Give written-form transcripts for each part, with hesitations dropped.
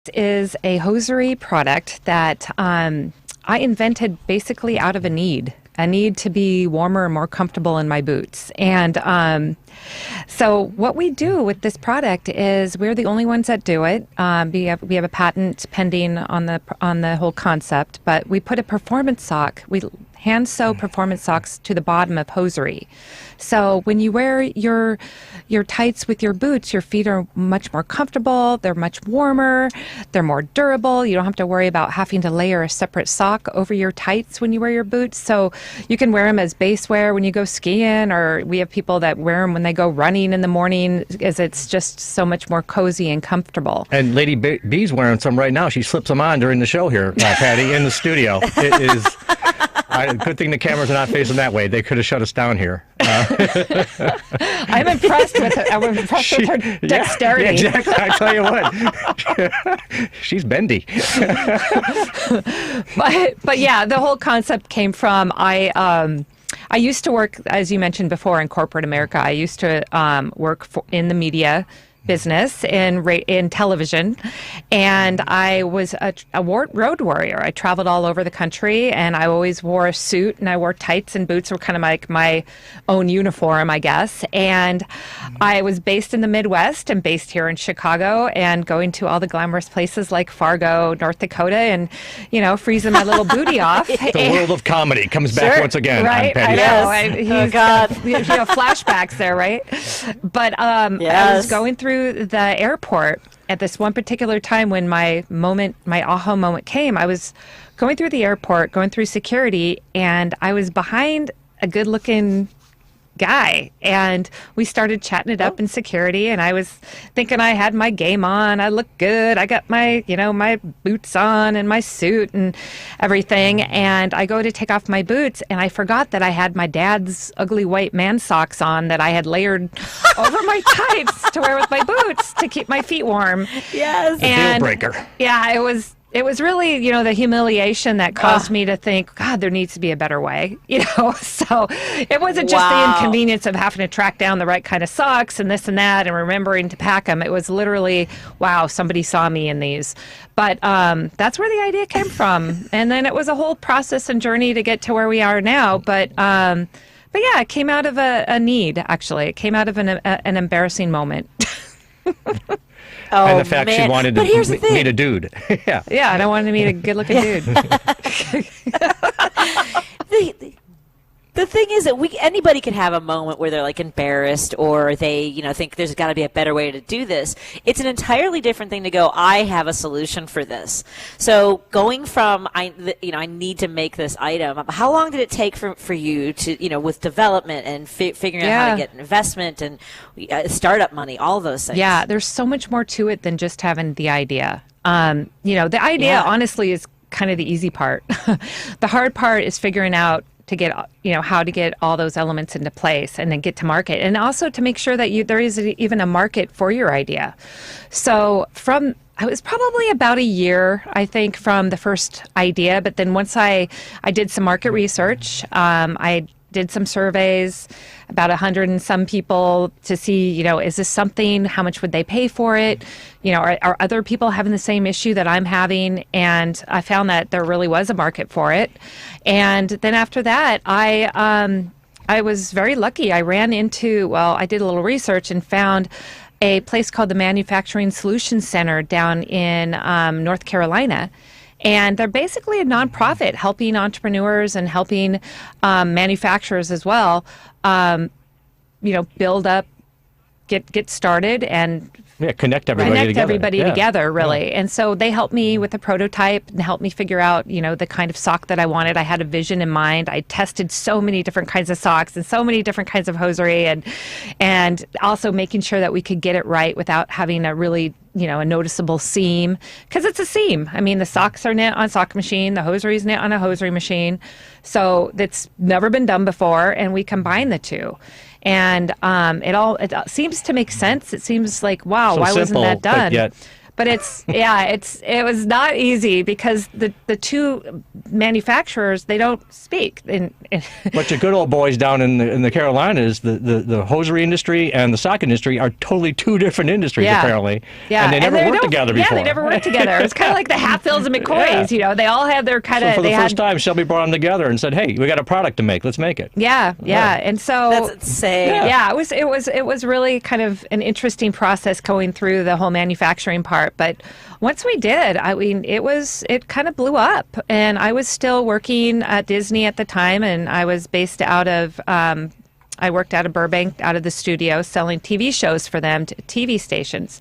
Next is a hosiery product that I invented basically out of a need to be warmer and more comfortable in my boots. And so what we do with this product is we're the only ones that do it. We have a patent pending on the whole concept, but we put a performance sock. We hand sew performance socks to the bottom of hosiery. So when you wear your tights with your boots, your feet are much more comfortable, they're much warmer, they're more durable. You don't have to worry about having to layer a separate sock over your tights when you wear your boots. So you can wear them as base wear when you go skiing, or we have people that wear them when they go running in the morning, as it's just so much more cozy and comfortable. And Lady B's wearing some right now. She slips them on during the show here, Patty, in the studio. It is... good thing the cameras are not facing that way. They could have shut us down here. I'm impressed with her. I'm impressed with her dexterity. Yeah, exactly. I tell you what, she's bendy. but yeah, the whole concept came from I used to work, as you mentioned before, in corporate America. I used to work in the media business in television, and I was a road warrior. I traveled all over the country, and I always wore a suit, and I wore tights and boots were kind of like my own uniform, I guess. And I was based in the Midwest and based here in Chicago, and going to all the glamorous places like Fargo, North Dakota, and freezing my little booty off. The world of comedy comes back once again. Right? I know. Oh God, flashbacks there, right? But I was going through the airport at this one particular time when my aha moment came. I was going through the airport, going through security, and I was behind a good-looking guy, and we started chatting it up in security, and I was thinking I had my game on, I looked good, I got my my boots on and my suit and everything, and I go to take off my boots, and I forgot that I had my dad's ugly white man socks on that I had layered over my tights to wear with my boots to keep my feet warm. Yes. And deal breaker. Yeah, it was really, the humiliation that caused me to think, God, there needs to be a better way, So it wasn't just the inconvenience of having to track down the right kind of socks and this and that and remembering to pack them. It was literally, wow, somebody saw me in these. But that's where the idea came from. And then it was a whole process and journey to get to where we are now. But yeah, it came out of a need, actually. It came out of an embarrassing moment. And the fact she wanted to meet a dude. Yeah, and I wanted to meet a good-looking dude. The thing is that anybody can have a moment where they're like embarrassed or they think there's got to be a better way to do this. It's an entirely different thing to go, I have a solution for this. So going from I need to make this item. How long did it take for you to with development and figuring out how to get investment and startup money, all those things? Yeah, there's so much more to it than just having the idea. The idea honestly is kind of the easy part. The hard part is figuring out to get how to get all those elements into place and then get to market, and also to make sure that there is even a market for your idea. So I was probably about a year, I think, from the first idea, but then once I did some market research, I did some surveys, about 100 and some people, to see, is this something, how much would they pay for it? Are other people having the same issue that I'm having? And I found that there really was a market for it. And then after that, I was very lucky. I ran into, I did a little research and found a place called the Manufacturing Solutions Center down in North Carolina. And they're basically a nonprofit helping entrepreneurs and helping manufacturers as well, build up, get started, and connect everybody together, really. And so they helped me with a prototype and helped me figure out, the kind of sock that I wanted. I had a vision in mind. I tested so many different kinds of socks and so many different kinds of hosiery, and also making sure that we could get it right without having a really, a noticeable seam, because it's a seam. I mean, the socks are knit on a sock machine, the hosiery is knit on a hosiery machine. So that's never been done before, and we combine the two. And it seems to make sense. It seems like, wow, so why simple, wasn't that done? But it was not easy because the two manufacturers, they don't speak. But the good old boys down in the Carolinas, the hosiery industry and the sock industry are totally two different industries apparently. Yeah, and they never worked together before. Yeah, they never worked together. It's kind of like the Hatfields and McCoys. You know, they all have their kind of. So for the first time, Shelby brought them together and said, "Hey, we got a product to make. Let's make it." Yeah. And so that's insane. Yeah, it was really kind of an interesting process going through the whole manufacturing part. But once we did, I mean, it kind of blew up. And I was still working at Disney at the time, and I was based out of. I worked out of Burbank, out of the studio, selling TV shows for them to TV stations.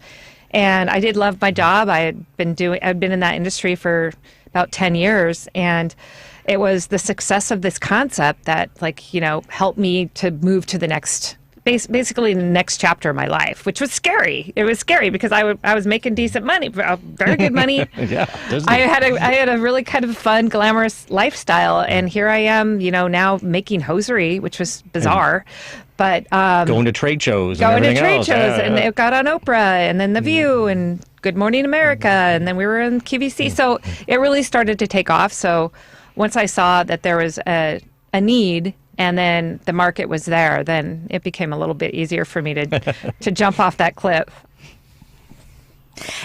And I did love my job. I'd been in that industry for about 10 years, and it was the success of this concept that, like, you know, helped me to move to the next, basically the next chapter of my life, which was scary. It was scary because I was making decent money, very good money. I had a really kind of fun, glamorous lifestyle, and here I am, you know, now making hosiery, which was bizarre. But going to trade shows, and it got on Oprah, and then The View, and Good Morning America, and then we were in QVC. So it really started to take off. So once I saw that there was a need, and then the market was there, then it became a little bit easier for me to jump off that cliff.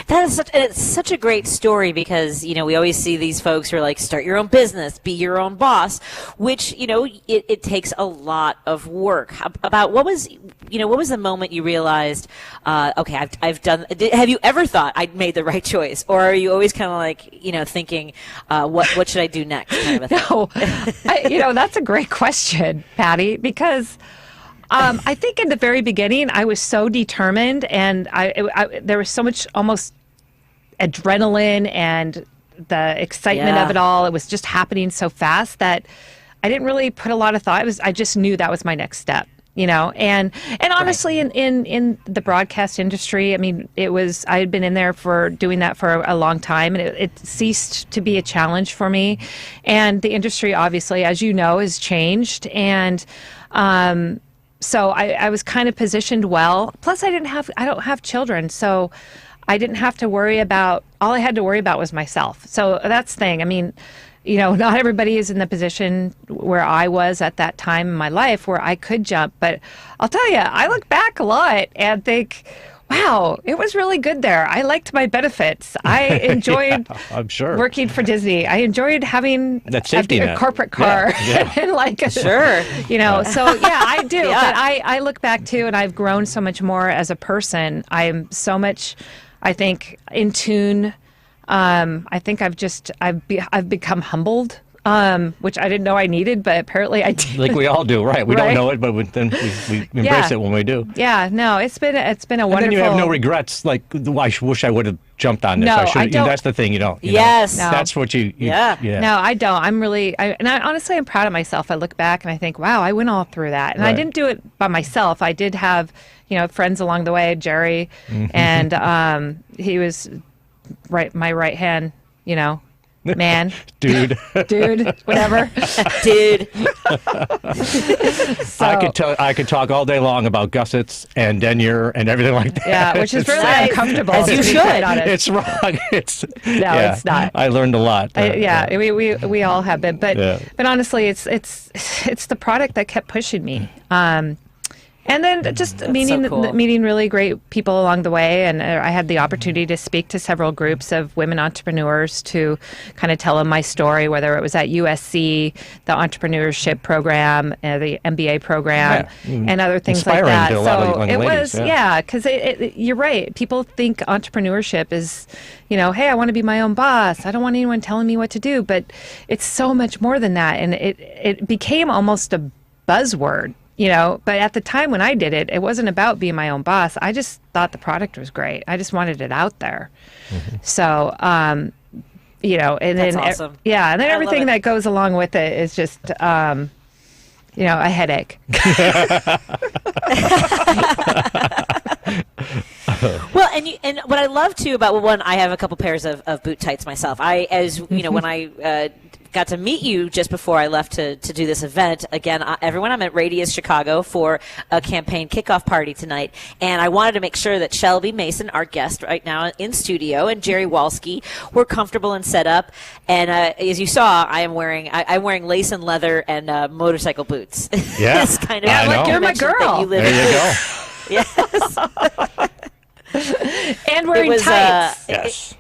It's such a great story because, you know, we always see these folks who are like, start your own business, be your own boss, which, you know, it takes a lot of work. What was the moment you realized, okay, have you ever thought I'd made the right choice? Or are you always kind of like, you know, thinking, what should I do next? Kind of a thing? No, that's a great question, Patti, because I think in the very beginning, I was so determined, and there was so much almost adrenaline and the excitement of it all. It was just happening so fast that I didn't really put a lot of thought. I just knew that was my next step, you know. And honestly, in the broadcast industry, I mean, I had been in there doing that for a long time, and it ceased to be a challenge for me. And the industry, obviously, as you know, has changed, and so I was kind of positioned well. Plus, I don't have children, so I didn't have to worry about. All I had to worry about was myself. So that's the thing. I mean, you know, not everybody is in the position where I was at that time in my life where I could jump. But I'll tell you, I look back a lot and think, wow, it was really good there. I liked my benefits. I enjoyed I'm sure. working for Disney. I enjoyed having that safety a corporate car and like sure, you know. So yeah, I do. But I look back too, and I've grown so much more as a person. I am so much, I think, in tune. I think I've become humbled. Which I didn't know I needed, but apparently I did. Like we all do, right? We don't know it, but then we embrace it when we do. Yeah, no, it's been a wonderful. And then you have no regrets, like, I wish I would have jumped on this. No, I don't. That's the thing, you don't. Yes. No. That's what you. No, I don't. Honestly, I'm proud of myself. I look back and I think, wow, I went all through that. And I didn't do it by myself. I did have, you know, friends along the way, Jerry, and he was my right hand, you know. Man, dude, whatever, dude. So, I could talk all day long about gussets and denier and everything like that. Yeah, which is really uncomfortable. As you should. It's wrong. It's it's not. I learned a lot. We all have been, but honestly, it's the product that kept pushing me. And then just meeting really great people along the way. And I had the opportunity to speak to several groups of women entrepreneurs to kind of tell them my story, whether it was at USC, the entrepreneurship program, the MBA program, and other things inspiring like that. To a lot of young ladies, was, because you're right. People think entrepreneurship is, you know, hey, I want to be my own boss. I don't want anyone telling me what to do. But it's so much more than that. And it became almost a buzzword. You know, but at the time when I did it, it wasn't about being my own boss. I just thought the product was great. I just wanted it out there. Mm-hmm. So, you know, and That's then awesome. And then everything that goes along with it is just, you know, a headache. Well, and what I love too about I have a couple pairs of boot tights myself. When I got to meet you just before I left to do this event. Again, everyone, I'm at Radius Chicago for a campaign kickoff party tonight, and I wanted to make sure that Shelby Mason, our guest right now in studio, and Jerry Wolski were comfortable and set up. And as you saw, I'm wearing lace and leather and motorcycle boots. Yeah, it's kind of like you're my girl. There you go. Yes. And wearing tights. Yes.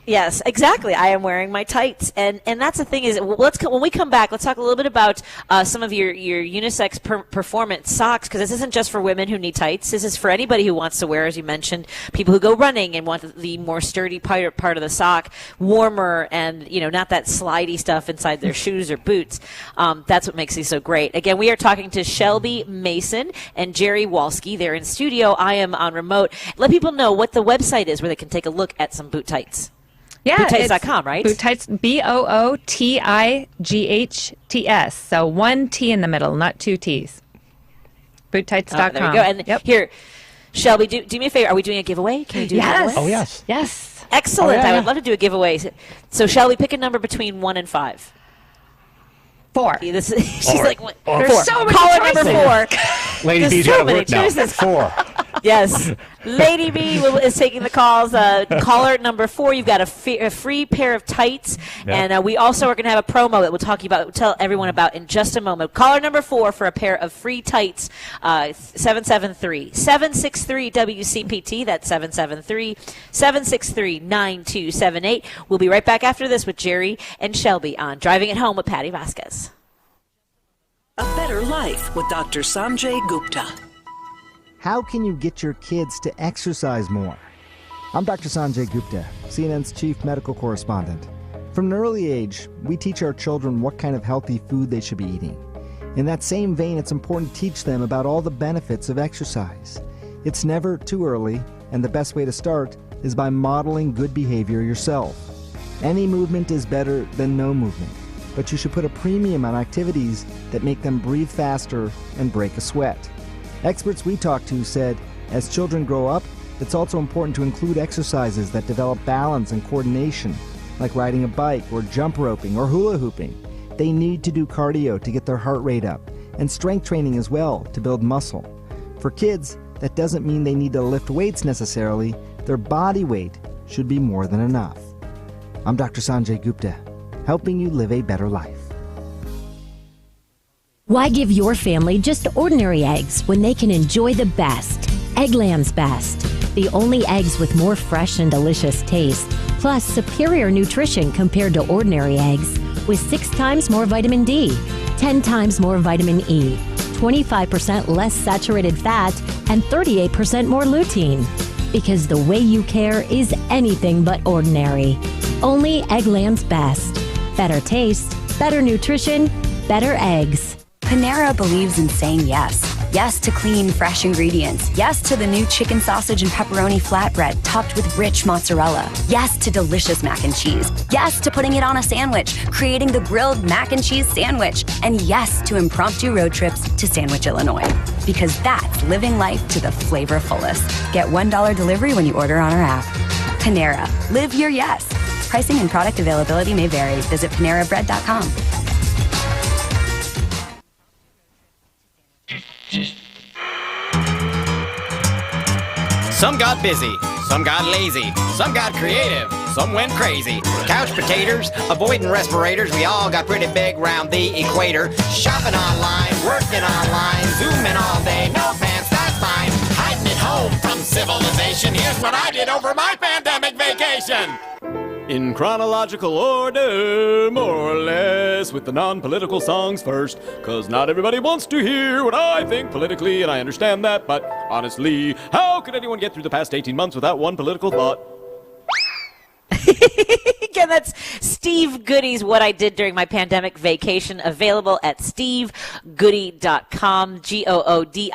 Yes, exactly. I am wearing my tights, and that's the thing is, when we come back, let's talk a little bit about some of your unisex performance socks, because this isn't just for women who need tights. This is for anybody who wants to wear, as you mentioned, people who go running and want the more sturdy part of the sock, warmer, and not that slidey stuff inside their shoes or boots. That's what makes these so great. Again, we are talking to Shelby Mason and Jerry Wolski. They're in studio. I am on remote. Let people know what the website is where they can take a look at some boot tights. Yeah, Bootights.com, right? Bootights, BOOTIGHTS. So one T in the middle, not two T's. Bootights.com. There we go. And here, Shelby, do me a favor. Are we doing a giveaway? Can we do a giveaway? Oh, yes. Yes. Excellent. Oh, yeah, I would love to do a giveaway. So, Shelby, pick a number between 1 and 5. 4. She's like, what? There's 4. so many Caller choices. number 4. Lady There's B's so got to many work now. choices. 4. Yes. Lady B is taking the calls. Caller number 4, you've got a free pair of tights. Yep. And we also are going to have a promo that we'll tell everyone about in just a moment. Caller number 4 for a pair of free tights, 773-763-WCPT. That's 773-763-9278. We'll be right back after this with Jerry and Shelby on Driving It Home with Patti Vasquez. A Better Life with Dr. Sanjay Gupta. How can you get your kids to exercise more? I'm Dr. Sanjay Gupta, CNN's chief medical correspondent. From an early age, we teach our children what kind of healthy food they should be eating. In that same vein, it's important to teach them about all the benefits of exercise. It's never too early, and the best way to start is by modeling good behavior yourself. Any movement is better than no movement, but you should put a premium on activities that make them breathe faster and break a sweat. Experts we talked to said, as children grow up, it's also important to include exercises that develop balance and coordination, like riding a bike or jump roping or hula hooping. They need to do cardio to get their heart rate up, and strength training as well to build muscle. For kids, that doesn't mean they need to lift weights necessarily. Their body weight should be more than enough. I'm Dr. Sanjay Gupta, helping you live a better life. Why give your family just ordinary eggs when they can enjoy the best? Eggland's Best. The only eggs with more fresh and delicious taste, plus superior nutrition compared to ordinary eggs, with 6 times more vitamin D, 10 times more vitamin E, 25% less saturated fat, and 38% more lutein. Because the way you care is anything but ordinary. Only Eggland's Best. Better taste, better nutrition, better eggs. Panera believes in saying yes. Yes to clean, fresh ingredients. Yes to the new chicken sausage and pepperoni flatbread topped with rich mozzarella. Yes to delicious mac and cheese. Yes to putting it on a sandwich, creating the grilled mac and cheese sandwich. And yes to impromptu road trips to Sandwich, Illinois. Because that's living life to the flavor fullest. Get $1 delivery when you order on our app. Panera. Live your yes. Pricing and product availability may vary. Visit PaneraBread.com. Some got busy, some got lazy, some got creative, some went crazy. Couch potatoes, avoiding respirators, we all got pretty big round the equator. Shopping online, working online, zooming all day, no pants, that's fine. Hiding at home from civilization, here's what I did over my pandemic vacation. In chronological order, more or less, with the non-political songs first, 'cause not everybody wants to hear what I think politically, and I understand that, but honestly, how could anyone get through the past 18 months without one political thought? Again, that's Steve Goody's What I Did During My Pandemic Vacation, available at stevegoody.com, Goodie.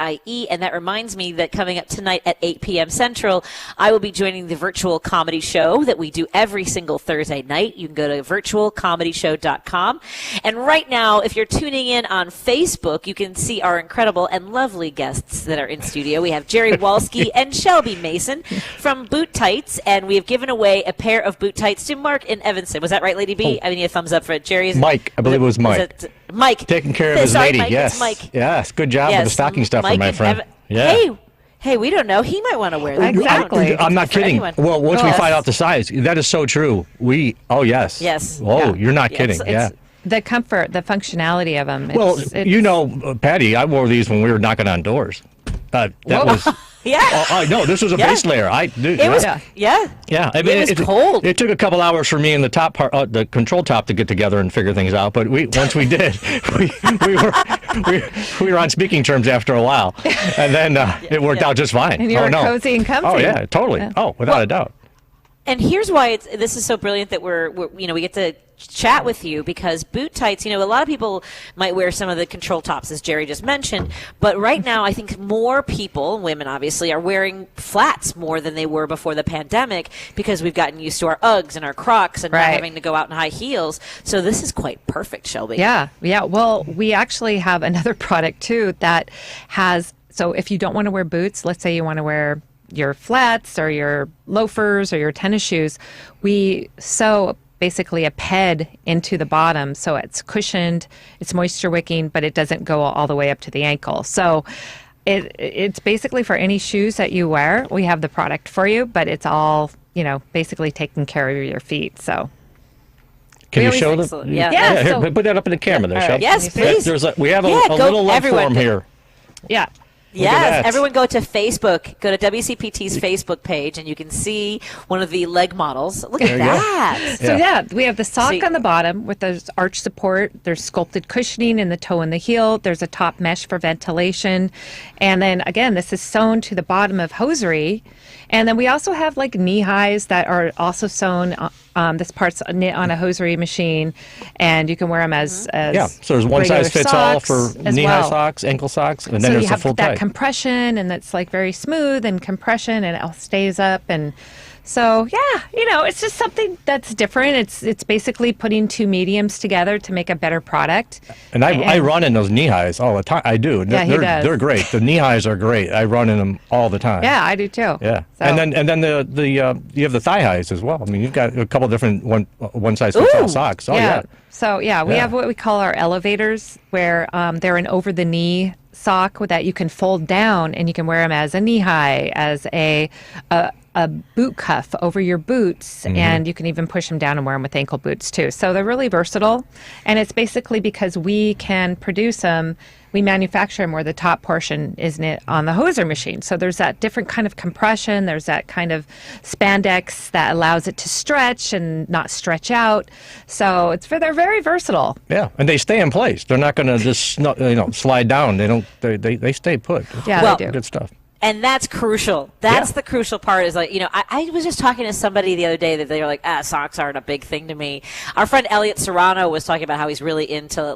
And that reminds me that coming up tonight at 8 p.m. Central, I will be joining the virtual comedy show that we do every single Thursday night. You can go to virtualcomedyshow.com. And right now, if you're tuning in on Facebook, you can see our incredible and lovely guests that are in studio. We have Jerry Wolski and Shelby Mason from Bootights, and we have given away a pair of Bootights to Mark in Evanston. Was that right, Lady B? I need a thumbs up for it. Jerry's Mike. I believe it was Mike. Mike. Taking care of his lady. Mike, yes. It's Mike. Yes. Good job with the stocking stuffer, Mike my friend. Yeah. Hey, we don't know. He might want to wear that. Exactly. I'm not kidding. Anyone. Well, once we find out the size, that is so true. Yes. Yes. Oh, you're not kidding. It's the comfort, the functionality of them. Patty, I wore these when we were knocking on doors. That was... Yeah. No, this was a base layer. It was. Yeah. Yeah. I mean, it was cold. It took a couple hours for me and the top part, the control top, to get together and figure things out. But once we did, we were on speaking terms after a while, and then it worked out just fine. And you were cozy and comfy. Oh yeah, totally. Yeah. Oh, without a doubt. And here's why this is so brilliant that we're we get to chat with you, because Bootights, a lot of people might wear some of the control tops, as Jerry just mentioned, but right now I think more people, women obviously, are wearing flats more than they were before the pandemic, because we've gotten used to our Uggs and our Crocs and not having to go out in high heels. So this is quite perfect, Shelby. Yeah. Well, we actually have another product too that has, so if you don't want to wear boots, let's say you want to wear your flats or your loafers or your tennis shoes, we sew basically a ped into the bottom, so it's cushioned, it's moisture wicking, but it doesn't go all the way up to the ankle. So it's basically for any shoes that you wear, we have the product for you, but it's all, basically taking care of your feet. So can you show them? Yeah. Here, put that up in the camera there, Shelby. Yes, please. We have a little leg form here. Yeah. Yes, everyone go to Facebook. Go to WCPT's Facebook page, and you can see one of the leg models. Look at that. So, we have the sock on the bottom with the arch support. There's sculpted cushioning in the toe and the heel. There's a top mesh for ventilation. And then, again, this is sewn to the bottom of hosiery. And then we also have, knee highs that are also sewn. This part's knit on a hosiery machine, and you can wear them as so there's one size fits all for knee-high socks, ankle socks, and then there's a full that tight. Compression, and it's very smooth and compression, and it all stays up. And so it's just something that's different. It's basically putting two mediums together to make a better product. And I run in those knee highs all the time. I do. They're great. The knee highs are great. I run in them all the time. Yeah, I do too. Yeah, so. and then the you have the thigh highs as well. I mean, you've got a couple different one size fits all socks. Oh yeah. So we have what we call our elevators, where they're an over the knee sock that you can fold down, and you can wear them as a knee high, as a boot cuff over your boots, and you can even push them down and wear them with ankle boots too. So they're really versatile, and it's basically because we can produce them, we manufacture them where the top portion is knit on the hosier machine. So there's that different kind of compression, there's that kind of spandex that allows it to stretch and not stretch out. So they're very versatile. Yeah, and they stay in place. They're not going to just slide down. They stay put. Yeah, they do. Good stuff. And that's crucial. That's the crucial part is I was just talking to somebody the other day that they were like, socks aren't a big thing to me. Our friend Elliot Serrano was talking about how he's really into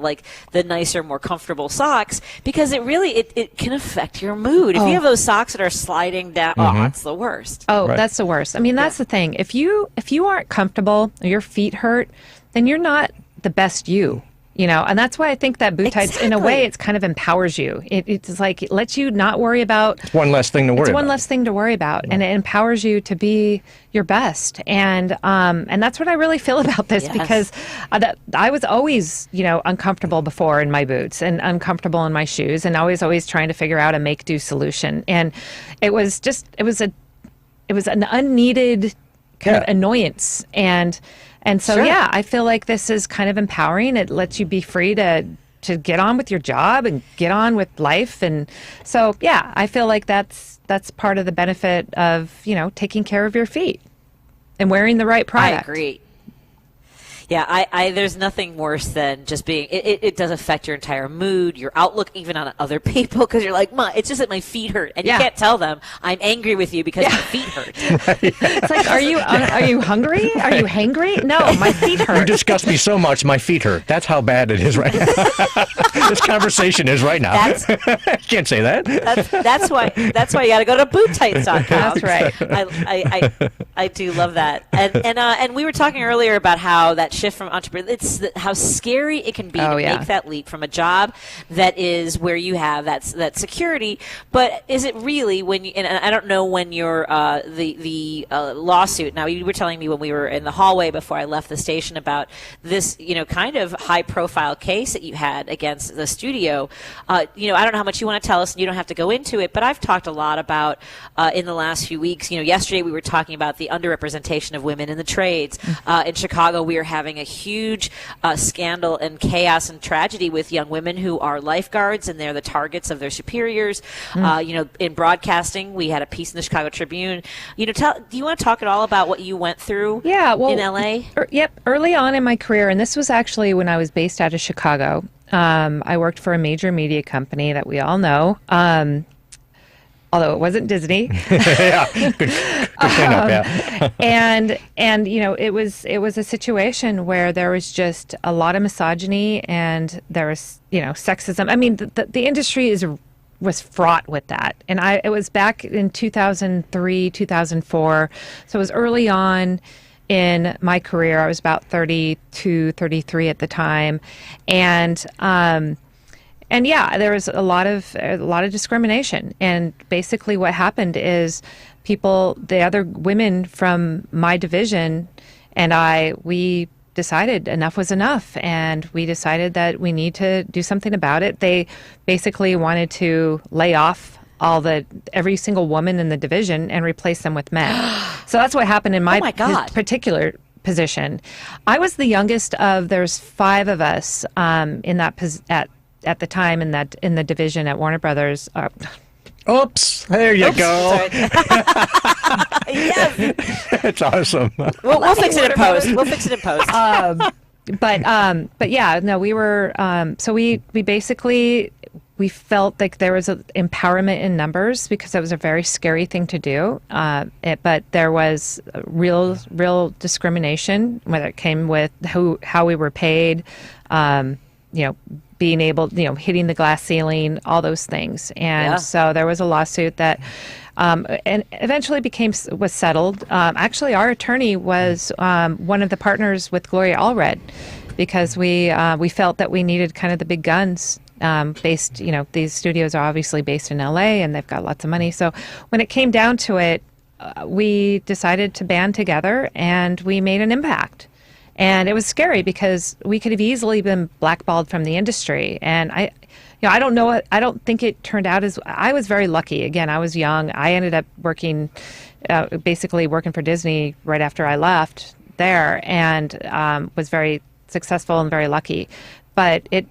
the nicer, more comfortable socks, because it can affect your mood. If you have those socks that are sliding down, it's the worst. Oh, right. That's the worst. I mean, that's the thing. If you aren't comfortable, or your feet hurt, then you're not the best you. And that's why I think that Bootights, in a way, it's kind of empowers you. It's it lets you not worry about... It's one less thing to worry about. It's one less thing to worry about. And it empowers you to be your best. And that's what I really feel about this, because I was always, uncomfortable before in my boots and uncomfortable in my shoes, and always trying to figure out a make-do solution. And it was an unneeded kind of annoyance. And so, I feel like this is kind of empowering. It lets you be free to get on with your job and get on with life. And so, I feel like that's part of the benefit of, taking care of your feet and wearing the right product. I agree. Yeah, I there's nothing worse than just being, it does affect your entire mood, your outlook, even on other people, because you're like, it's just that my feet hurt. And you can't tell them, I'm angry with you because my feet hurt. It's like, are you hungry? Are you hangry? No, my feet hurt. You disgust me so much, my feet hurt. That's how bad it is right now. This conversation is right now. Can't say that. That's why you got to go to Bootights.com. That's right. I do love that. And we were talking earlier about how that shift from entrepreneur, how scary it can be to make that leap from a job that is where you have that security. But is it really when you, and I don't know when your the lawsuit. Now you were telling me when we were in the hallway before I left the station about this, kind of high profile case that you had against the studio. I don't know how much you want to tell us, and you don't have to go into it. But I've talked a lot about in the last few weeks. Yesterday we were talking about the underrepresentation of women in the trades. In Chicago, we are having a huge scandal and chaos and tragedy with young women who are lifeguards, and they're the targets of their superiors. In broadcasting, we had a piece in the Chicago Tribune. Do you want to talk at all about what you went through in L.A.? Yep. Early on in my career, and this was actually when I was based out of Chicago, I worked for a major media company that we all know. Although it wasn't Disney. Yeah, good cleanup, yeah. and it was a situation where there was just a lot of misogyny, and there was sexism. I mean, the industry was fraught with that, and it was back in 2003, 2004. So it was early on in my career. I was about 32, 33 at the time, and there was a lot of discrimination. And basically what happened is the other women from my division and we decided enough was enough, and we decided that we need to do something about it. They basically wanted to lay off every single woman in the division and replace them with men. So that's what happened in my particular position. I was the youngest there's 5 of us in that at the time in the division at Warner Brothers. Oops! There you go. Yes, that's awesome. We'll fix it in post. We'll fix it in post. But yeah, no, we were. So we basically felt like there was an empowerment in numbers, because it was a very scary thing to do. But there was real discrimination, whether it came with how we were paid. Being able, hitting the glass ceiling, all those things. And so there was a lawsuit that and eventually was settled. Actually, our attorney was one of the partners with Gloria Allred, because we felt that we needed kind of the big guns. These studios are obviously based in LA, and they've got lots of money. So when it came down to it, we decided to band together, and we made an impact. And it was scary, because we could have easily been blackballed from the industry. And I don't know. I don't think it turned out as. I was very lucky. Again, I was young. I ended up basically working for Disney right after I left there, and was very successful and very lucky. But it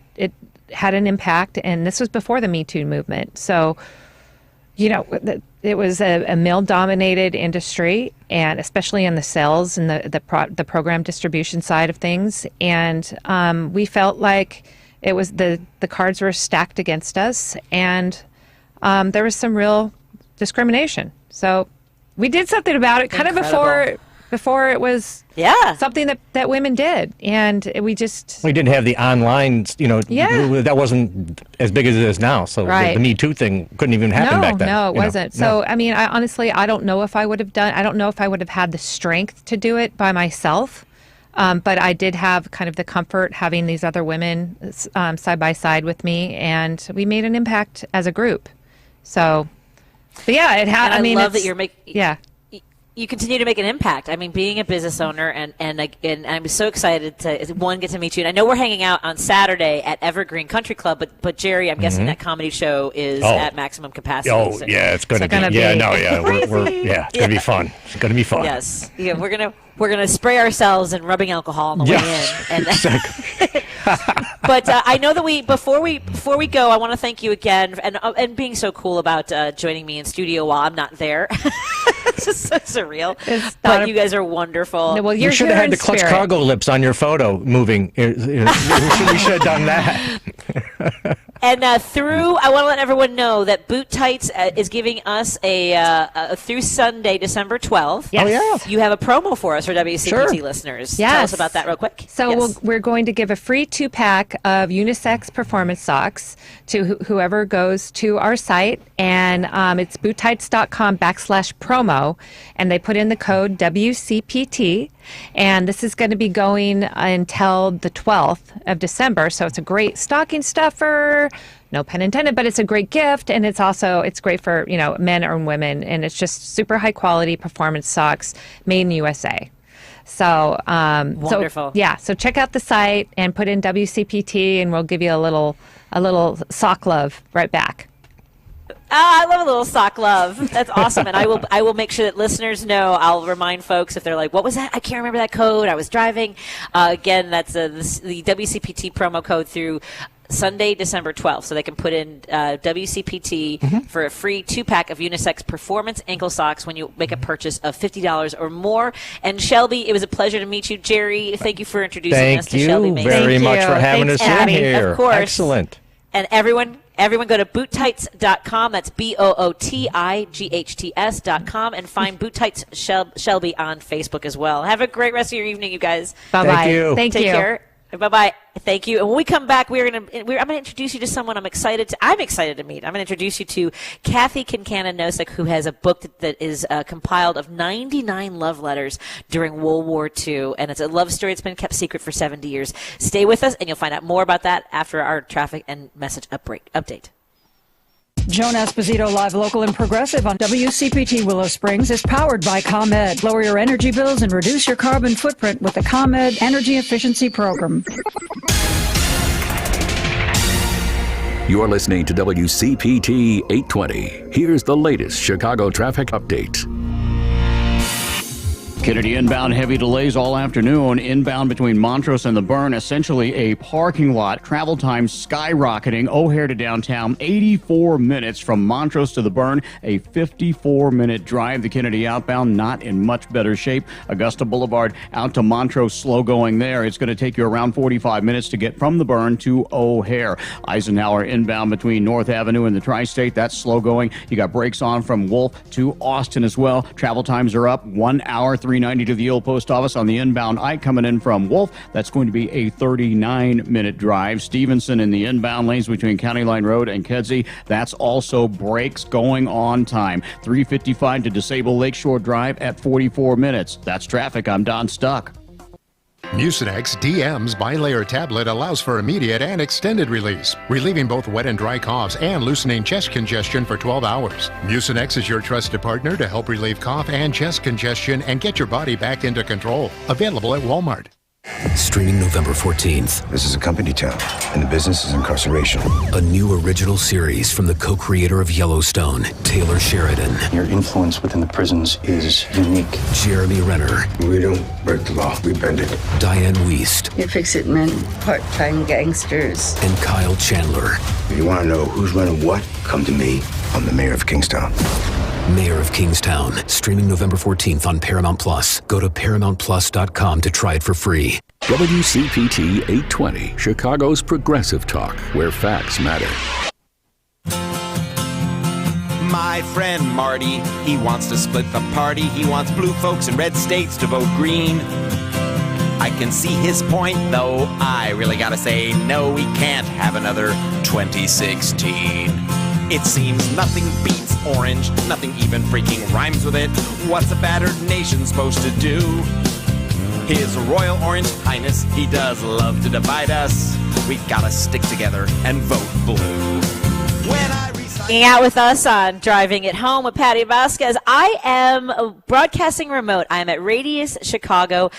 had an impact, and this was before the Me Too movement. So, it was a male-dominated industry, and especially in the sales and the program distribution side of things. And we felt like it was the cards were stacked against us, and there was some real discrimination. So we did something about it, kind of before it was something that women did. And we didn't have the online, that wasn't as big as it is now. So the Me Too thing couldn't even happen back then. No, it wasn't. So, I mean, I don't know if I would have had the strength to do it by myself. But I did have kind of the comfort having these other women side by side with me, and we made an impact as a group. So, but yeah, it had. I love that you're making. Yeah. You continue to make an impact. I mean, being a business owner, and I'm so excited to get to meet you. And I know we're hanging out on Saturday at Evergreen Country Club, but Jerry, I'm guessing that comedy show is at maximum capacity. Oh, yeah, it's going to be. It's going to be fun. It's going to be fun. Yes, we're gonna spray ourselves in rubbing alcohol on the way in. And but I know that before we go, I want to thank you again and being so cool about joining me in studio while I'm not there. It's just so surreal. But you guys are wonderful. No, well, You should have had the Clutch Cargo lips on your photo moving. You should have done that. And I want to let everyone know that Bootights is giving us through Sunday, December 12th. Yes. Oh, yeah. You have a promo for us for WCPT listeners. Yes. Tell us about that real quick. So we're going to give a free 2-pack of unisex performance socks to whoever goes to our site. And it's bootights.com/promo. And they put in the code WCPT. And this is going to be going until the 12th of December. So it's a great stocking stuffer. No pun intended, but it's a great gift, and it's great for men or women, and it's just super high quality performance socks made in USA. So wonderful. So check out the site and put in WCPT, and we'll give you a little sock love right back. I love a little sock love. That's awesome. And I will make sure that listeners know. I'll remind folks if they're like, what was that? I can't remember that code. I was driving. Again, that's the WCPT promo code through Sunday, December 12th. So they can put in WCPT for a free 2-pack of unisex performance ankle socks when you make a purchase of $50 or more. And Shelby, it was a pleasure to meet you. Jerry, thank you for introducing us to Shelby Mason. Thank you very much for having us in here. Of course. Excellent. And everyone go to bootights.com. That's BOOTIGHTS.com and find Bootights Shelby on Facebook as well. Have a great rest of your evening, you guys. Bye-bye. Thank you. Take care. Bye-bye. Thank you. And when we come back, I'm going to introduce you to someone I'm excited to meet. I'm going to introduce you to Kathy Kincanon Nosekwith, who has a book that is compiled of 99 love letters during World War II. And it's a love story that's been kept secret for 70 years. Stay with us, and you'll find out more about that after our traffic and message update. Joan Esposito, live, local, and progressive on WCPT Willow Springs is powered by ComEd. Lower your energy bills and reduce your carbon footprint with the ComEd Energy Efficiency Program. You're listening to WCPT 820. Here's the latest Chicago traffic update. Kennedy inbound, heavy delays all afternoon. Inbound between Montrose and the Burn, essentially a parking lot. Travel time skyrocketing. O'Hare to downtown, 84 minutes from Montrose to the Burn. A 54-minute drive. The Kennedy outbound, not in much better shape. Augusta Boulevard out to Montrose, slow going there. It's going to take you around 45 minutes to get from the Burn to O'Hare. Eisenhower inbound between North Avenue and the Tri-State. That's slow going. You got brakes on from Wolf to Austin as well. Travel times are up 1 hour, 390 to the old post office on the inbound I coming in from Wolf. That's going to be a 39-minute drive. Stevenson in the inbound lanes between County Line Road and Kedzie. That's also brakes going on time. 355 to disable Lakeshore Drive at 44 minutes. That's traffic. I'm Don Stuck. Mucinex DM's bilayer tablet allows for immediate and extended release, relieving both wet and dry coughs and loosening chest congestion for 12 hours. Mucinex is your trusted partner to help relieve cough and chest congestion and get your body back into control. Available at Walmart. Streaming November 14th. This is a company town, and the business is incarceration. A new original series from the co-creator of Yellowstone, Taylor Sheridan. Your influence within the prisons is unique. Jeremy Renner. We don't break the law, we bend it. Diane Wiest. You fix-it men, part-time gangsters. And Kyle Chandler. If you want to know who's running what, come to me. I'm the mayor of Kingstown. Mayor of Kingstown, streaming November 14th on Paramount Plus. Go to ParamountPlus.com to try it for free. WCPT 820, Chicago's progressive talk, where facts matter. My friend Marty, he wants to split the party. He wants blue folks in red states to vote green. I can see his point, though I really gotta say, no, we can't have another 2016. It seems nothing beats orange, nothing even freaking rhymes with it. What's a battered nation supposed to do? His Royal Orange Highness, he does love to divide us. We gotta stick together and vote blue. Hanging out with us on Driving It Home with Patti Vasquez. I am broadcasting remote. I am at Radius Chicago,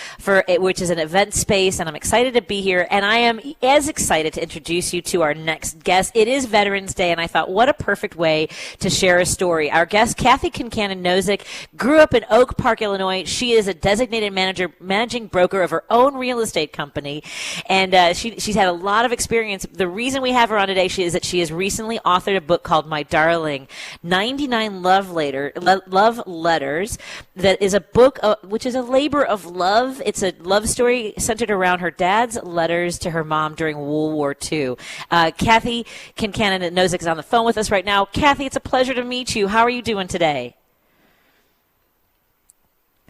which is an event space, and I'm excited to be here. And I am as excited to introduce you to our next guest. It is Veterans Day, and I thought, what a perfect way to share a story. Our guest, Kathy Kincanon Nosekwith, grew up in Oak Park, Illinois. She is a designated managing broker of her own real estate company, and she's had a lot of experience. The reason we have her on today is that she has recently authored a book called My My Darling, 99 Love Letters, that is a book which is a labor of love. It's a love story centered around her dad's letters to her mom during World War II. Kathy Kincanon at Nosekwith is on the phone with us right now. Kathy, it's a pleasure to meet you. How are you doing today?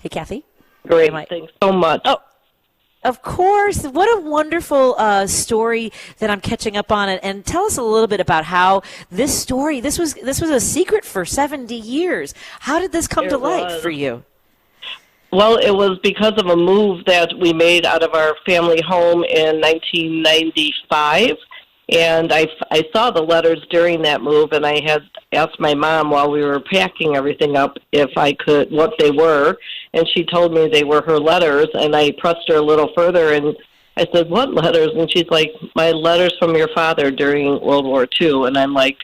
Hey, Kathy? Great. Thanks so much. Oh, of course. What a wonderful story that I'm catching up on. And tell us a little bit about how this was a secret for 70 years. How did this come to light for you? Well, it was because of a move that we made out of our family home in 1995. And I saw the letters during that move, and I had asked my mom while we were packing everything up if I could, what they were, and she told me they were her letters, and I pressed her a little further, and I said, what letters? And she's like, my letters from your father during World War II, and I'm like,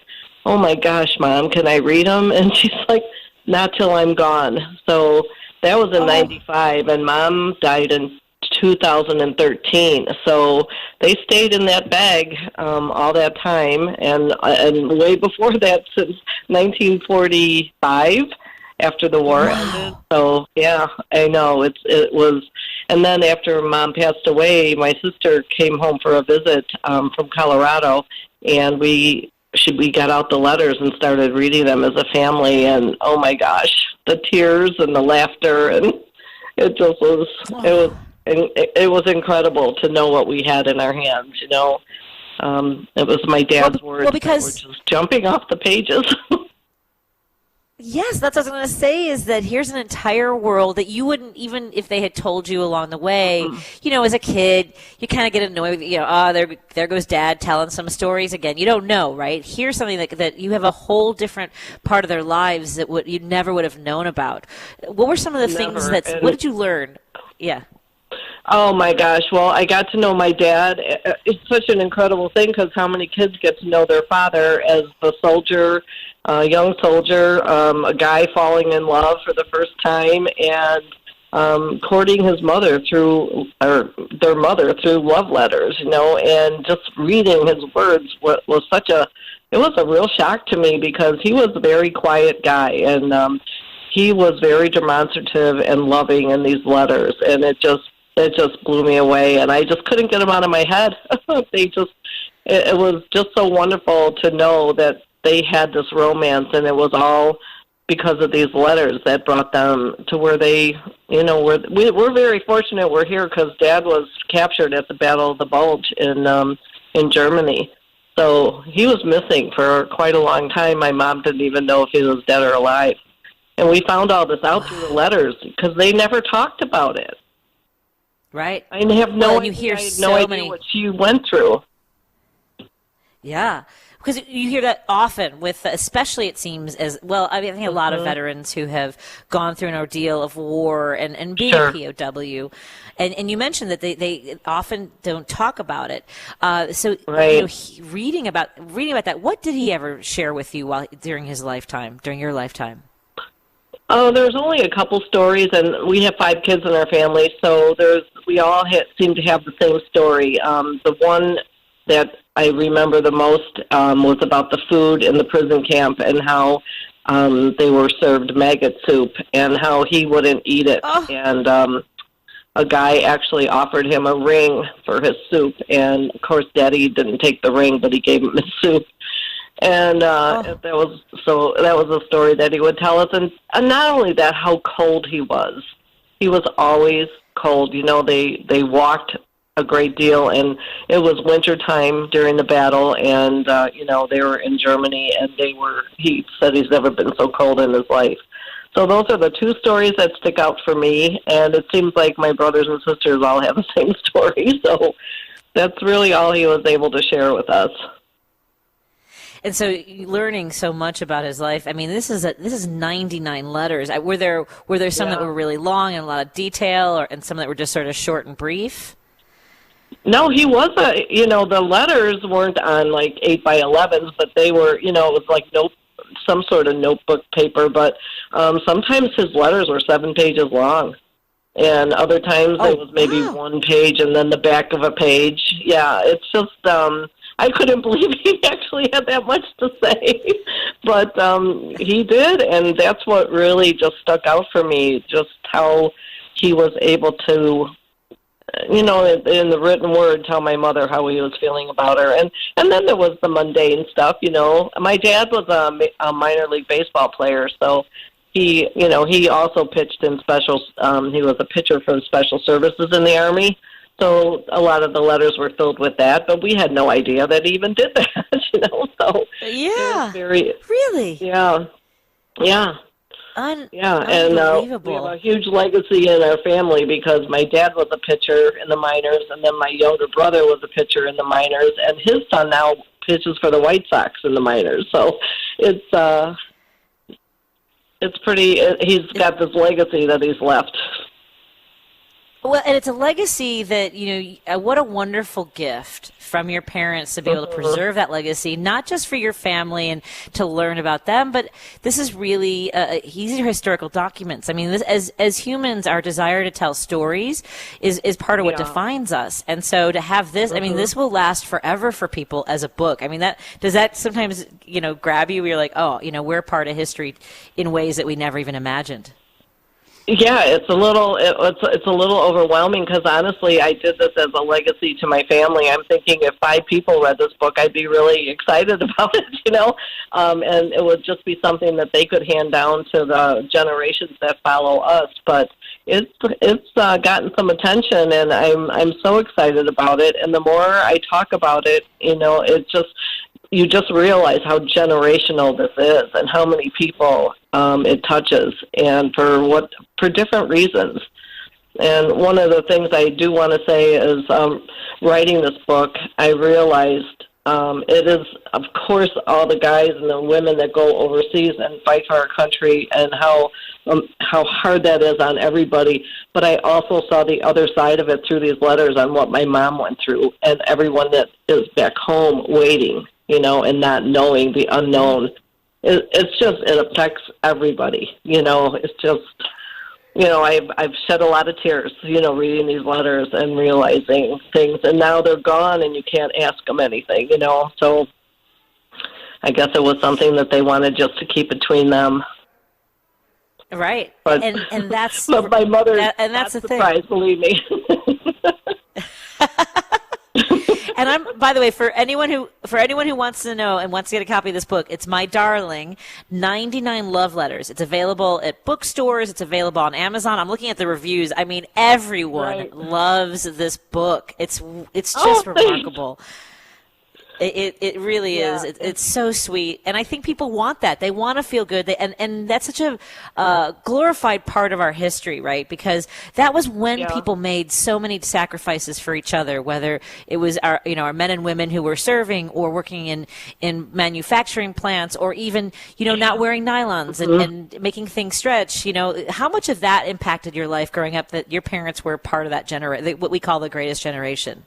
oh my gosh, Mom, can I read them? And she's like, not till I'm gone. So that was in 95, and Mom died in 2013. So they stayed in that bag all that time, and way before that, since 1945, after the war ended. So yeah, I know it was. And then after Mom passed away, my sister came home for a visit from Colorado, and we got out the letters and started reading them as a family. And oh my gosh, the tears and the laughter, and it just was. It was incredible to know what we had in our hands, you know. It was my dad's words that were just jumping off the pages. Yes, that's what I was going to say, is that here's an entire world that you wouldn't, even if they had told you along the way, you know, as a kid, you kind of get annoyed, you know, there goes Dad telling some stories again. You don't know, right? Here's something that you have a whole different part of their lives that you never would have known about. What were some of the things what did you learn? Yeah. Oh, my gosh. Well, I got to know my dad. It's such an incredible thing, because how many kids get to know their father as the soldier, young soldier, a guy falling in love for the first time, and courting his mother their mother through love letters, you know, and just reading his words was it was a real shock to me, because he was a very quiet guy, and he was very demonstrative and loving in these letters, and it just blew me away, and I just couldn't get them out of my head. It was just so wonderful to know that they had this romance, and it was all because of these letters that brought them to where they, you know, we're very fortunate we're here, because Dad was captured at the Battle of the Bulge in Germany. So he was missing for quite a long time. My mom didn't even know if he was dead or alive. And we found all this out through the letters, because they never talked about it. Right. I have no idea what she went through. Yeah. Because you hear that often with, especially it seems as, well, I mean, I think a lot of veterans who have gone through an ordeal of war and being a POW. And you mentioned that they often don't talk about it. So you know, reading about that, what did he ever share with you during your lifetime? Oh, there's only a couple stories, and we have 5 kids in our family, so we all seem to have the same story. The one that I remember the most was about the food in the prison camp, and how they were served maggot soup, and how he wouldn't eat it. Oh. And a guy actually offered him a ring for his soup, and of course Daddy didn't take the ring, but he gave him his soup. And that was a story that he would tell us. And not only that, how cold he was. He was always cold. You know, they walked a great deal, and it was winter time during the battle, and you know, they were in Germany, and he said he's never been so cold in his life. So those are the 2 stories that stick out for me, and it seems like my brothers and sisters all have the same story. So that's really all he was able to share with us. And so, learning so much about his life. I mean, this is 99 letters. Were there some that were really long and a lot of detail, and some that were just sort of short and brief? No, he was the letters weren't on like 8x11s, but they were, you know, it was like some sort of notebook paper. But sometimes his letters were 7 pages long, and other times it was maybe 1 page and then the back of a page. Yeah, it's just. I couldn't believe he actually had that much to say. But he did, and that's what really just stuck out for me, just how he was able to, in the written word, tell my mother how he was feeling about her. And then there was the mundane stuff, My dad was a minor league baseball player, so he also pitched in special, he was a pitcher for special services in the Army. So a lot of the letters were filled with that, but we had no idea that he even did that, So yeah, really, yeah. Unbelievable. And we have a huge legacy in our family because my dad was a pitcher in the minors, and then my younger brother was a pitcher in the minors, and his son now pitches for the White Sox in the minors. So it's pretty. He's got this legacy that he's left. Well, and it's a legacy that, what a wonderful gift from your parents to be able to preserve that legacy, not just for your family and to learn about them, but this is really, these are historical documents. I mean, as humans, our desire to tell stories is part of what defines us. And so to have this, I mean, this will last forever for people as a book. I mean, does that sometimes, grab you where you're like, oh, we're part of history in ways that we never even imagined? Yeah, it's a little overwhelming because honestly, I did this as a legacy to my family. I'm thinking if 5 people read this book, I'd be really excited about it, and it would just be something that they could hand down to the generations that follow us. But it's gotten some attention, and I'm so excited about it. And the more I talk about it, you just realize how generational this is and how many people it touches, and for different reasons. And one of the things I do want to say is writing this book, I realized it is, of course, all the guys and the women that go overseas and fight for our country and how hard that is on everybody. But I also saw the other side of it through these letters on what my mom went through and everyone that is back home waiting, and not knowing the unknown. It affects everybody, it's just, I've shed a lot of tears, reading these letters and realizing things, and now they're gone and you can't ask them anything, so I guess it was something that they wanted just to keep between them. Right. But, and that's, but my mother, and that's the surprised, thing. Believe me. And I'm, by the way, for anyone who wants to know and wants to get a copy of this book, it's My Darling, 99 Love Letters. It's available at bookstores. It's available on Amazon. I'm looking at the reviews. I mean, everyone loves this book. It's just remarkable. It really is. It's so sweet. And I think people want that. They want to feel good. And that's such a glorified part of our history, right? Because that was when people made so many sacrifices for each other, whether it was our men and women who were serving or working in manufacturing plants or even, not wearing nylons and making things stretch. How much of that impacted your life growing up that your parents were part of that what we call the greatest generation?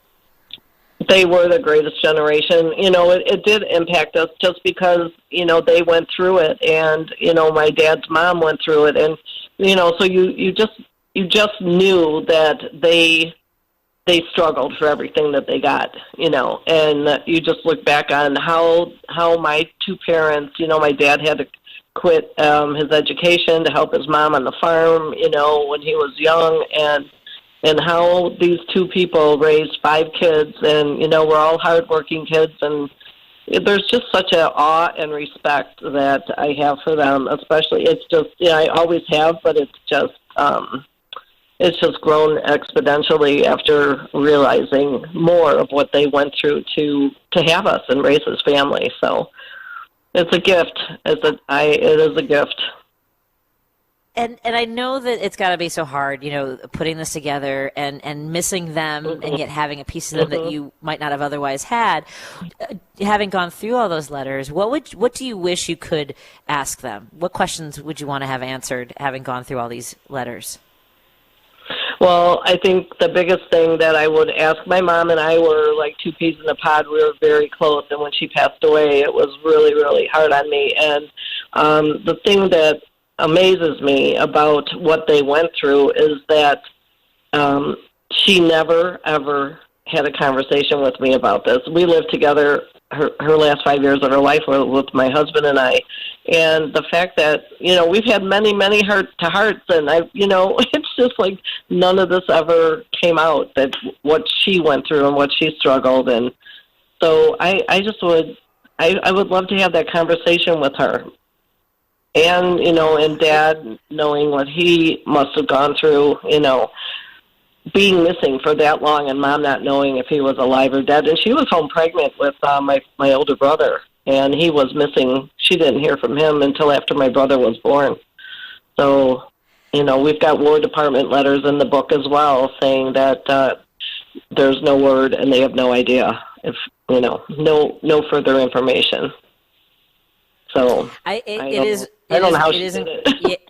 They were the greatest generation. It did impact us just because, they went through it, and, my dad's mom went through it. And, so you just knew that they struggled for everything that they got, and you just look back on how my 2 parents, my dad had to quit his education to help his mom on the farm, when he was young, and how these 2 people raised 5 kids, and, we're all hardworking kids, and there's just such an awe and respect that I have for them, especially, it's just, I always have, but it's just grown exponentially after realizing more of what they went through to have us and raise this family, so it's a gift, it is a gift. And I know that it's got to be so hard, putting this together and missing them and yet having a piece of them that you might not have otherwise had. Having gone through all those letters, what do you wish you could ask them? What questions would you want to have answered having gone through all these letters? Well, I think the biggest thing that I would ask, my mom and I were like 2 peas in a pod. We were very close, and when she passed away, it was really, really hard on me. And the thing that amazes me about what they went through is that she never, ever had a conversation with me about this. We lived together. Her last 5 years of her life were with my husband and I, and the fact that we've had many heart-to-hearts, and it's just like none of this ever came out, that what she went through and what she struggled, and so I just would love to have that conversation with her, and and Dad, knowing what he must have gone through, being missing for that long, and Mom not knowing if he was alive or dead. And she was home pregnant with my older brother, and he was missing. She didn't hear from him until after my brother was born. So, we've got War Department letters in the book as well saying that there's no word and they have no idea if, no further information. So I don't know how she did it.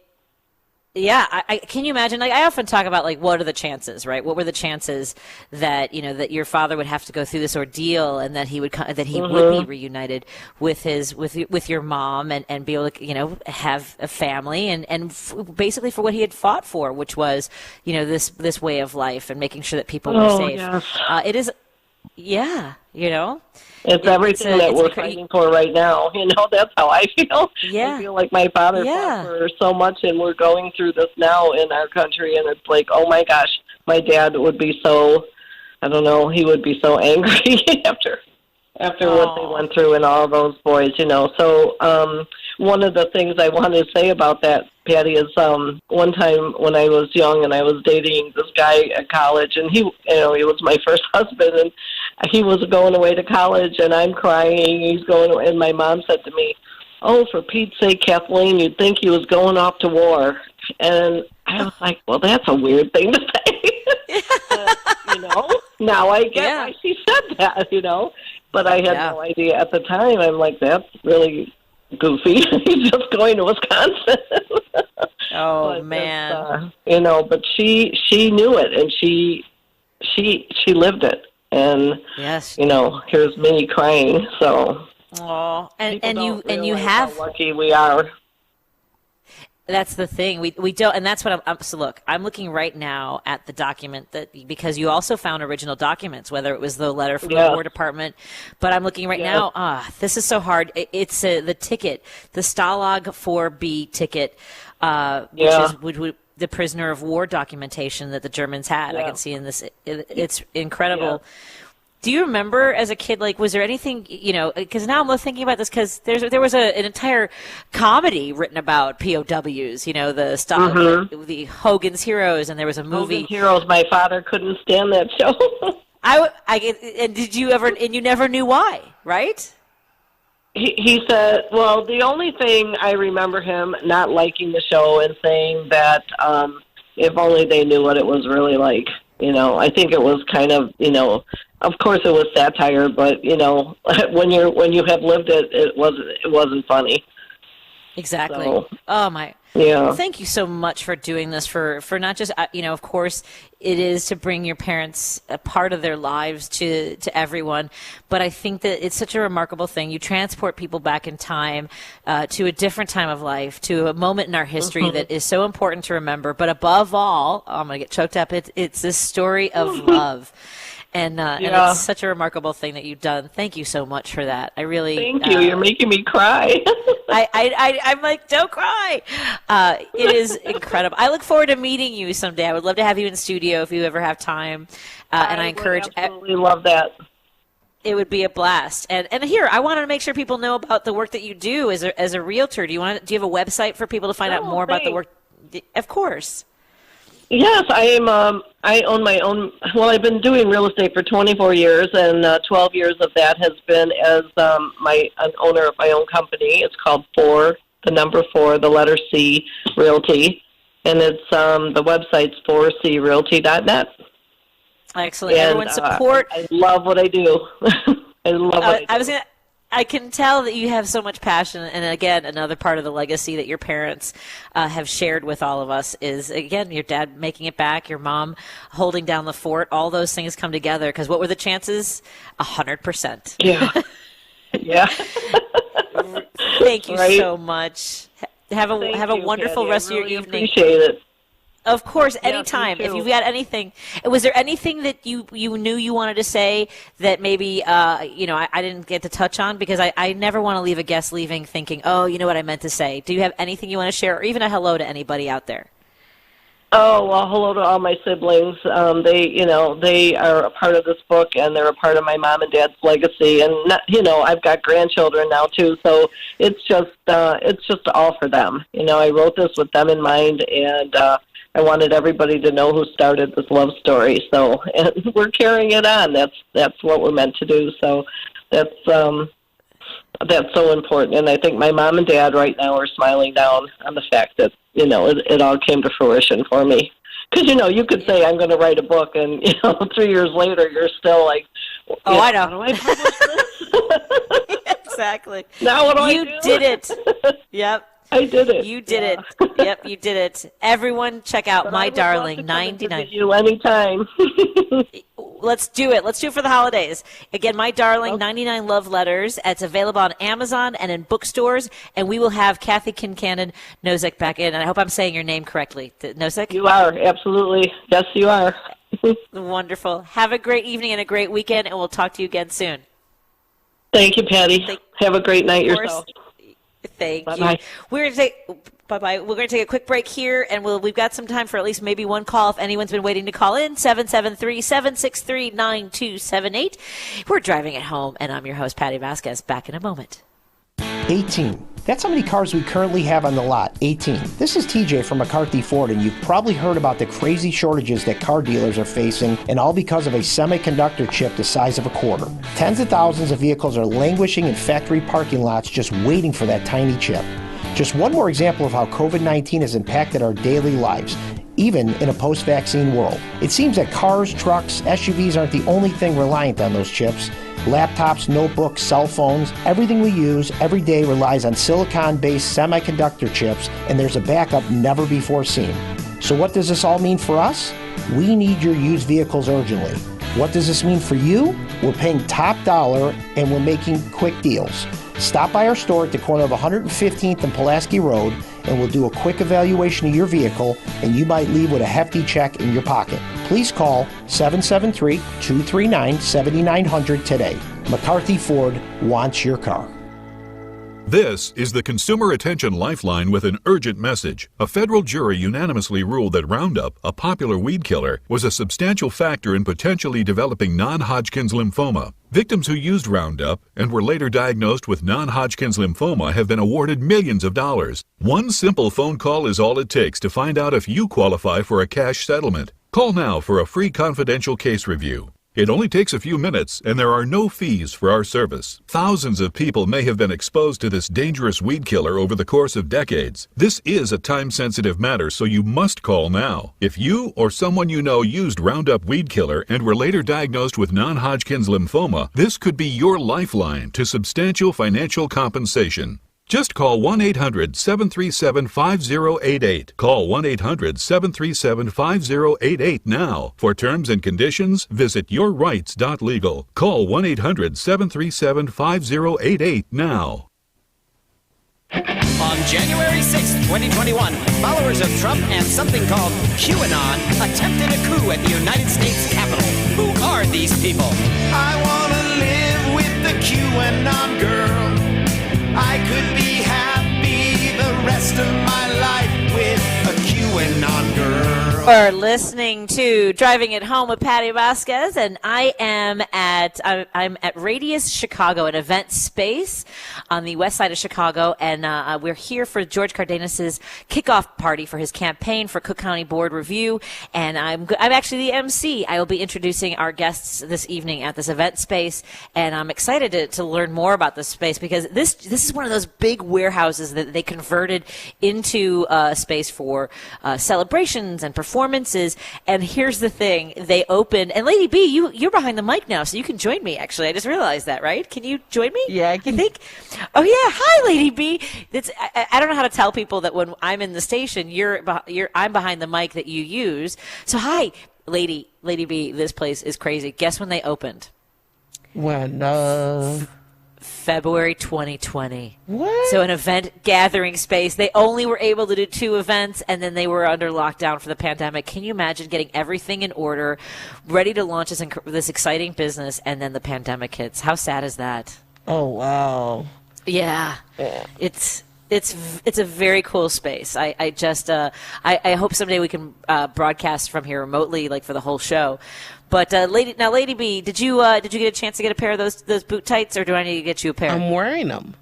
Yeah, I can you imagine? Like, I often talk about, like, what are the chances, right? What were the chances that that your father would have to go through this ordeal, and that he would would be reunited with your mom, and be able to have a family, and basically for what he had fought for, which was this way of life and making sure that people were safe. Yes. It is, yeah, It's everything that we're fighting for right now. That's how I feel. Yeah. I feel like my father fought for so much, and we're going through this now in our country, and it's like, oh my gosh, my dad would be so, I don't know, he would be so angry after what they went through, and all those boys, So one of the things I want to say about that, Patty, is one time when I was young and I was dating this guy at college, and he was my first husband, and he was going away to college, and I'm crying. He's going away, and my mom said to me, "Oh, for Pete's sake, Kathleen, you'd think he was going off to war." And I was like, well, that's a weird thing to say. Now I get why she said that, But I had no idea at the time. I'm like, that's really goofy. He's just going to Wisconsin. Oh, man. But she knew it, and she lived it. And yes, here's me crying. So, and you have how lucky we are. That's the thing. We don't, and that's what I'm. So look, I'm looking right now at the document because you also found original documents, whether it was the letter from the War Department, but I'm looking right now. This is so hard. It's the ticket, the Stalag 4B ticket, which is the prisoner of war documentation that the Germans had. I can see in this. It's incredible. Yeah. Do you remember as a kid, like, was there anything, because now I'm thinking about this, because there was an entire comedy written about POWs, the Hogan's Heroes, and there was a movie. Hogan's Heroes, my father couldn't stand that show. And did you ever, and you never knew why, right? He said, well, the only thing I remember him not liking the show and saying that if only they knew what it was really like. I think it was kind of, of course it was satire, but when you have lived it, it wasn't funny. Exactly. So, oh my. Yeah. Well, thank you so much for doing this for not just of course it is to bring your parents a part of their lives to everyone, but I think that it's such a remarkable thing. You transport people back in time to a different time of life, to a moment in our history that is so important to remember. But above all, I'm going to get choked up. It's this story of love. And it's such a remarkable thing that you've done. Thank you so much for that. I really thank you. You're making me cry. I'm like, don't cry. It is incredible. I look forward to meeting you someday. I would love to have you in studio if you ever have time. And I encourage. Absolutely love that. It would be a blast. And here, I wanted to make sure people know about the work that you do as a realtor. Do you have a website for people to find out more about the work? Of course. Yes, I own my own. Well, I've been doing real estate for 24 years, and 12 years of that has been as an owner of my own company. It's called 4, the number 4, the letter C, Realty, and it's the website's 4crealty.net. Excellent. And, everyone support. I love what I do. I love what I do. I can tell that you have so much passion, and again, another part of the legacy that your parents have shared with all of us is, again, your dad making it back, your mom holding down the fort, all those things come together, because what were the chances? 100%. Yeah. Yeah. Thank you so much. Have a wonderful rest of your evening. Appreciate it. Of course, Yeah, anytime. me If too. you've got anything, was there anything that you knew you wanted to say that maybe I didn't get to touch on? Because I never want to leave a guest leaving thinking, oh, you know what I meant to say. Do you have anything you want to share, or even a hello to anybody out there? Oh, well, hello to all my siblings. They are a part of this book, and they're a part of my mom and dad's legacy. And I've got grandchildren now too, so it's just all for them. I wrote this with them in mind, and I wanted everybody to know who started this love story. So, and we're carrying it on. That's what we're meant to do. So, that's so important. And I think my mom and dad right now are smiling down on the fact that it all came to fruition for me. Because you could say I'm going to write a book, and 3 years later you're still like, oh, I know. How do I publish this? Exactly. Now what do I do? You did it. Yep. I did it. You did it. Yep, you did it. Everyone, check out But My I would love Darling to come and 99. visit you anytime. Let's do it. Let's do it for the holidays. Again, My Darling 99 Love Letters. It's available on Amazon and in bookstores. And we will have Kathy Kincanon Nosek back in. And I hope I'm saying your name correctly. Nosek? You are, absolutely. Yes, you are. Wonderful. Have a great evening and a great weekend, and we'll talk to you again soon. Thank you, Patty. Have a great night Of course. yourself. Thank Bye-bye. you. We're going to take bye-bye. We're going to take a quick break here, and we've got some time for at least maybe one call if anyone's been waiting to call in. 773-763-9278. We're driving it home, and I'm your host, Patti Vasquez. Back in a moment. 18. That's how many cars we currently have on the lot, 18. This is TJ from McCarthy Ford, and you've probably heard about the crazy shortages that car dealers are facing, and all because of a semiconductor chip the size of a quarter. Tens of thousands of vehicles are languishing in factory parking lots just waiting for that tiny chip. Just one more example of how COVID-19 has impacted our daily lives, even in a post-vaccine world. It seems that cars, trucks, SUVs aren't the only thing reliant on those chips. Laptops, notebooks, cell phones, everything we use every day relies on silicon-based semiconductor chips, and there's a backup never before seen. So what does this all mean for us? We need your used vehicles urgently. What does this mean for you? We're paying top dollar, and we're making quick deals. Stop by our store at the corner of 115th and Pulaski Road, and we'll do a quick evaluation of your vehicle, and you might leave with a hefty check in your pocket. Please call 773-239-7900 today. McCarthy Ford wants your car. This is the Consumer Attention Lifeline with an urgent message. A federal jury unanimously ruled that Roundup, a popular weed killer, was a substantial factor in potentially developing non-Hodgkin's lymphoma. Victims who used Roundup and were later diagnosed with non-Hodgkin's lymphoma have been awarded millions of dollars. One simple phone call is all it takes to find out if you qualify for a cash settlement. Call now for a free confidential case review. It only takes a few minutes, and there are no fees for our service. Thousands of people may have been exposed to this dangerous weed killer over the course of decades. This is a time-sensitive matter, so you must call now. If you or someone you know used Roundup weed killer and were later diagnosed with non-Hodgkin's lymphoma, this could be your lifeline to substantial financial compensation. Just call 1-800-737-5088. Call 1-800-737-5088 now. For terms and conditions, visit yourrights.legal. Call 1-800-737-5088 now. On January 6, 2021, followers of Trump and something called QAnon attempted a coup at the United States Capitol. Who are these people? I want to live with the QAnon girl. I could be happy the rest of my life with a QAnon girl. We're listening to Driving It Home with Patti Vasquez, and I'm at Radius Chicago, an event space on the west side of Chicago, and we're here for George Cardenas's kickoff party for his campaign for Cook County Board Review, and I'm actually the MC. I will be introducing our guests this evening at this event space, and I'm excited to learn more about this space because this is one of those big warehouses that they converted into a space for celebrations and performances. And here's the thing, they opened, and Lady B, you're behind the mic now, so you can join me, actually. I just realized that, right? Can you join me? Yeah, I can. You think? Oh, yeah. Hi, Lady B. I don't know how to tell people that when I'm in the station, I'm behind the mic that you use. So, hi, Lady B, this place is crazy. Guess when they opened? When, February 2020. What? So an event gathering space. They only were able to do 2 events, and then they were under lockdown for the pandemic. Can you imagine getting everything in order, ready to launch this exciting business, and then the pandemic hits? How sad is that? Oh, wow. Yeah. It's a very cool space. I hope someday we can broadcast from here remotely, like for the whole show. But Lady B, did you get a chance to get a pair of those boot tights, or do I need to get you a pair? I'm wearing them.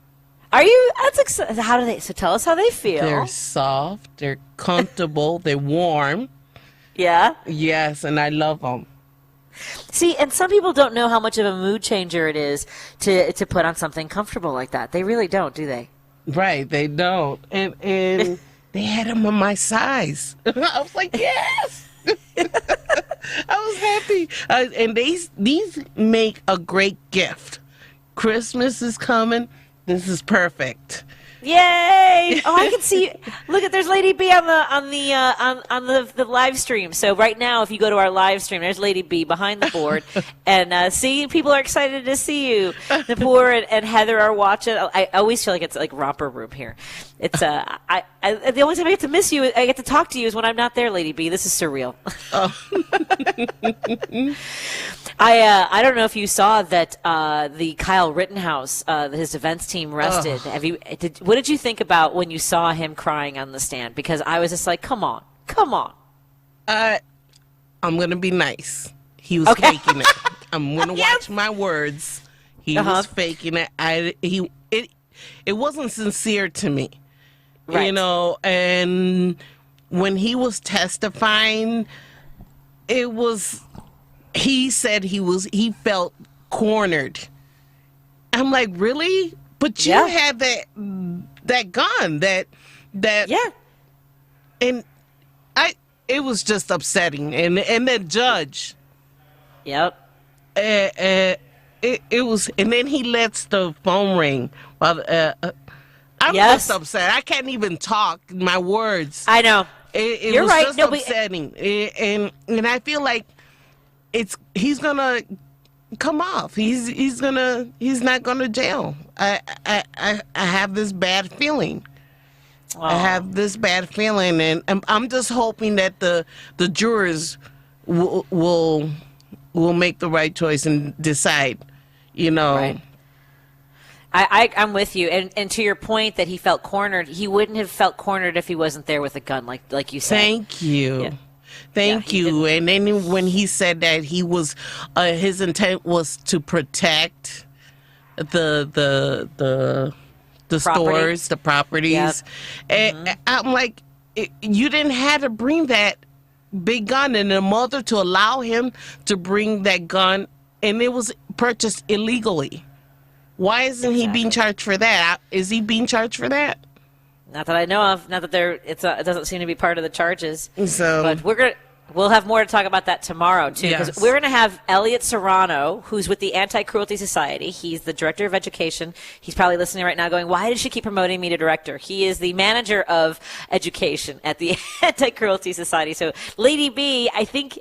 Are you? That's exciting. How do they? So tell us how they feel. They're soft. They're comfortable. They're warm. Yeah. Yes, and I love them. See, and some people don't know how much of a mood changer it is to put on something comfortable like that. They really don't, do they? Right, they don't. And they had them on my size. I was like, yes. I was happy. And these make a great gift. Christmas is coming. This is perfect. Yay! Oh, I can see. Look, there's Lady B on the live stream. So right now, if you go to our live stream, there's Lady B behind the board, and see, people are excited to see you. Nabor and Heather are watching. I always feel like it's like romper room here. It's the only time I get to miss you, I get to talk to you, is when I'm not there, Lady B. This is surreal. Oh. I don't know if you saw that the Kyle Rittenhouse, his events team, rested. What did you think about when you saw him crying on the stand? Because I was just like, come on. I'm gonna be nice. He was faking it. I'm gonna watch my words. He was faking it. It wasn't sincere to me, right. You know. And when he was testifying, he said he felt cornered. I'm like, really? But you had that gun, that and it was just upsetting, and that judge. Yep. It was, and then he lets the phone ring. I'm just upset. I can't even talk my words. I know. You're was right. Just upsetting, and I feel like he's gonna come off. He's not gonna jail. I have this bad feeling. Aww. I have this bad feeling, and I'm just hoping that the jurors will make the right choice and decide. You know. Right. I'm with you, and to your point that he felt cornered, he wouldn't have felt cornered if he wasn't there with a gun, like you said. Thank you. Yeah. Thank you. And then when he said that he was, his intent was to protect the stores, the properties. Yep. And I'm like, you didn't have to bring that big gun, and the mother to allow him to bring that gun, and it was purchased illegally. Why isn't he being charged for that? Is he being charged for that? Not that I know of. Not that it doesn't seem to be part of the charges. So, but we'll have more to talk about that tomorrow too. Because we're going to have Elliot Serrano, who's with the Anti-Cruelty Society. He's the director of education. He's probably listening right now, going, "Why did she keep promoting me to director?" He is the manager of education at the Anti-Cruelty Society. So, Lady B, I think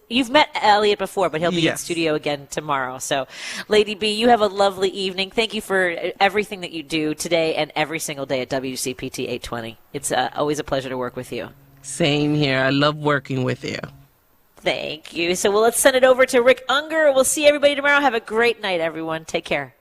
you've met Elliot before, but he'll be in studio again tomorrow. So, Lady B, you have a lovely evening. Thank you for everything that you do today and every single day at WCPT 820. It's always a pleasure to work with you. Same here. I love working with you. Thank you. So let's send it over to Rick Unger. We'll see everybody tomorrow. Have a great night, everyone. Take care.